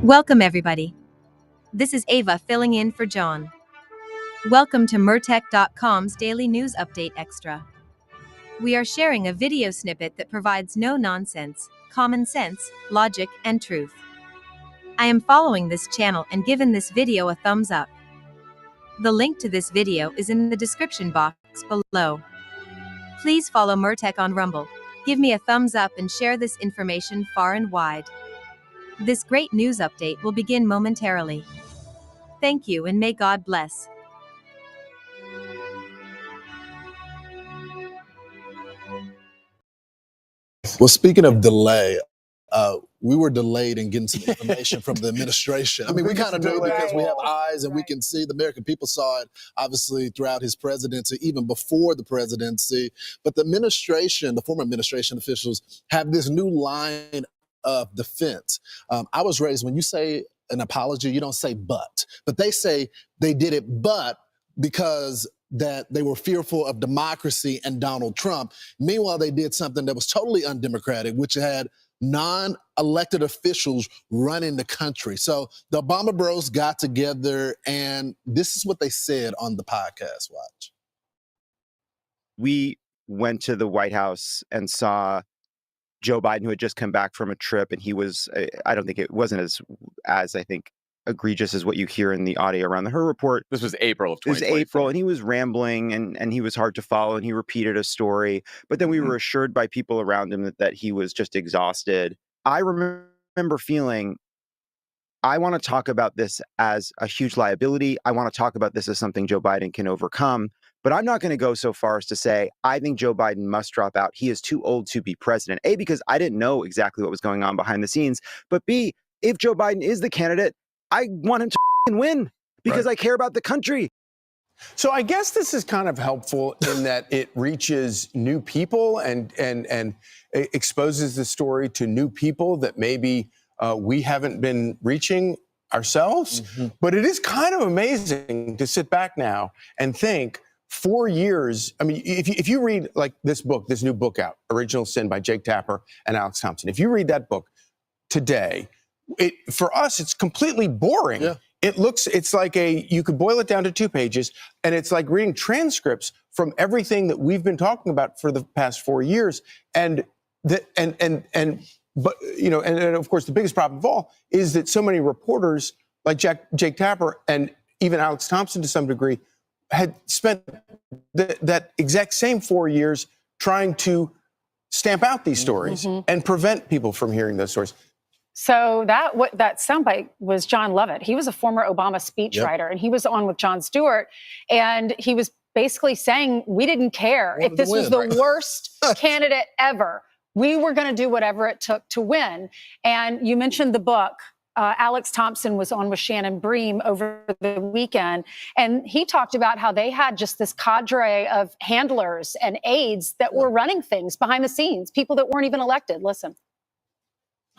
Welcome, everybody. This is Ava filling in for John. Welcome to Murtech.com's Daily News Update Extra. We are sharing a video snippet that provides no nonsense, common sense, logic, and truth. I am following this channel and given this video a thumbs up. The link to this video is in the description box below. Please follow Murtech on Rumble. Give me a thumbs up and share this information far and wide. This great news update will begin momentarily. Thank you and may God bless. Well, speaking of delay, we were delayed in getting some information from the administration. I mean, we kind of knew because we have eyes and we can see. The American people saw it, obviously, throughout his presidency, even before the presidency. But the administration, the former administration officials, have this new line of defense. I was raised, when you say an apology, you don't say but they say they did it but because that they were fearful of democracy and Donald Trump. Meanwhile, they did something that was totally undemocratic, which had non-elected officials running the country. So the Obama bros got together, and this is what they said on the podcast. Watch. We went to the White House and saw Joe Biden, who had just come back from a trip, and he was, I don't think it wasn't as I think, egregious as what you hear in the audio around the Her Report. This was April of 2024. It was April, and he was rambling, and he was hard to follow, and he repeated a story. But then we were assured by people around him that he was just exhausted. I remember feeling, I want to talk about this as a huge liability. I want to talk about this as something Joe Biden can overcome. But I'm not going to go so far as to say, I think Joe Biden must drop out. He is too old to be president. A, because I didn't know exactly what was going on behind the scenes. But B, if Joe Biden is the candidate, I want him to win because I care about the country. So I guess this is kind of helpful in that it reaches new people and exposes the story to new people that maybe we haven't been reaching ourselves. But it is kind of amazing to sit back now and think 4 years. I mean, if you read like this book, this new book out, Original Sin by Jake Tapper and Alex Thompson, if you read that book today, for us, it's completely boring. Yeah. It's like you could boil it down to 2 pages, and it's like reading transcripts from everything that we've been talking about for the past 4 years. But you know, and of course, the biggest problem of all is that so many reporters like Jake Tapper and even Alex Thompson to some degree had spent that exact same 4 years trying to stamp out these stories and prevent people from hearing those stories. So that soundbite was John Lovett. He was a former Obama speechwriter, and he was on with Jon Stewart, and he was basically saying we didn't care if this was the worst candidate ever. We were going to do whatever it took to win. And you mentioned the book. Alex Thompson was on with Shannon Bream over the weekend, and he talked about how they had just this cadre of handlers and aides that were running things behind the scenes, people that weren't even elected. Listen.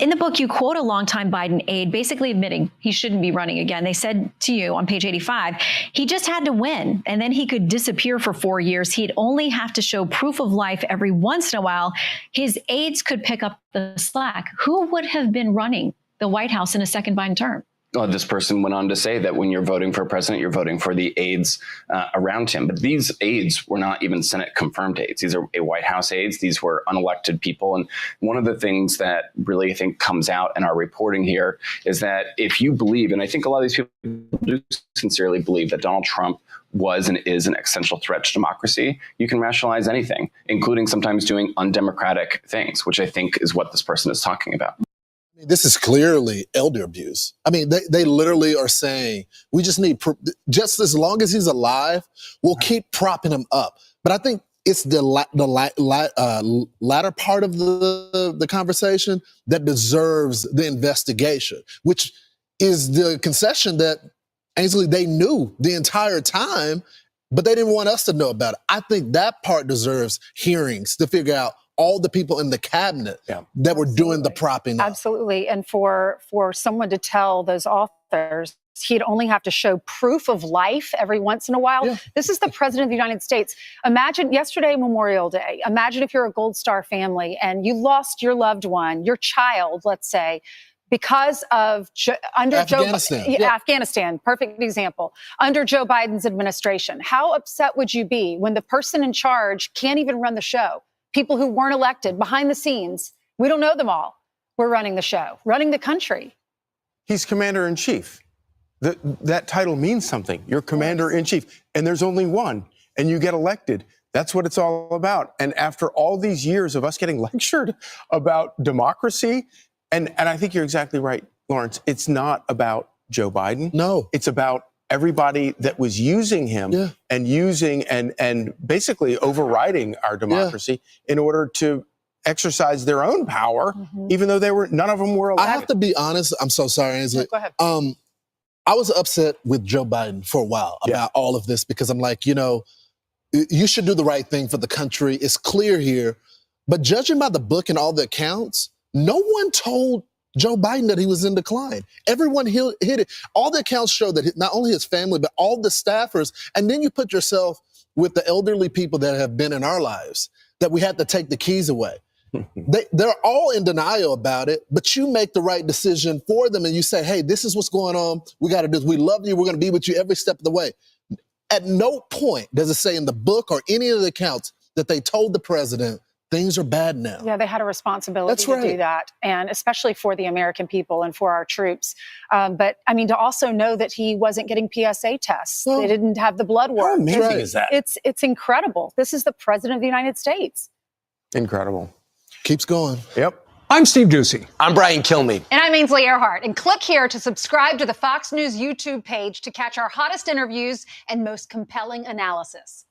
In the book, you quote a longtime Biden aide basically admitting he shouldn't be running again. They said to you on page 85, he just had to win, and then he could disappear for 4 years. He'd only have to show proof of life every once in a while. His aides could pick up the slack. Who would have been running the White House in a second Biden term? Well, this person went on to say that when you're voting for a president, you're voting for the aides around him. But these aides were not even Senate confirmed aides. These are White House aides. These were unelected people. And one of the things that really, I think, comes out in our reporting here is that if you believe, and I think a lot of these people do sincerely believe that Donald Trump was and is an existential threat to democracy, you can rationalize anything, including sometimes doing undemocratic things, which I think is what this person is talking about. This is clearly elder abuse. I mean, they literally are saying, we just need, just as long as he's alive, we'll keep propping him up. But I think it's the latter part of the conversation that deserves the investigation, which is the concession that, Ainsley, they knew the entire time, but they didn't want us to know about it. I think that part deserves hearings to figure out all the people in the cabinet that were doing the propping up. Absolutely. And for someone to tell those authors he'd only have to show proof of life every once in a while. This is the president of the United States. Imagine yesterday, Memorial Day. Imagine if you're a Gold Star family and you lost your loved one, your child, let's say, because of Afghanistan. Afghanistan, perfect example, under Joe Biden's administration. How upset would you be when the person in charge can't even run the show? People who weren't elected behind the scenes, we don't know them all. We're running the show, running the country. He's commander in chief. That title means something. You're commander in chief, and there's only one, and you get elected. That's what it's all about. And after all these years of us getting lectured about democracy, and I think you're exactly right, Lawrence, it's not about Joe Biden. No. It's about everybody that was using him and basically overriding our democracy in order to exercise their own power, even though none of them were elected. I have to be honest. I'm so sorry, Ainsley. Go ahead. I was upset with Joe Biden for a while about all of this because I'm like, you should do the right thing for the country. It's clear here. But judging by the book and all the accounts, no one told Joe Biden that he was in decline. Everyone hit it. All the accounts show that not only his family, but all the staffers. And then you put yourself with the elderly people that have been in our lives, that we had to take the keys away. They're all in denial about it, but you make the right decision for them and you say, hey, this is what's going on. We got to do this. We love you. We're going to be with you every step of the way. At no point does it say in the book or any of the accounts that they told the president things are bad now. Yeah, they had a responsibility to do that, and especially for the American people and for our troops. But I mean, to also know that he wasn't getting PSA tests. They didn't have the blood work. How amazing is that? It's incredible. This is the president of the United States. Incredible. Keeps going. Yep. I'm Steve Doocy. I'm Brian Kilmeade. And I'm Ainsley Earhart. And click here to subscribe to the Fox News YouTube page to catch our hottest interviews and most compelling analysis.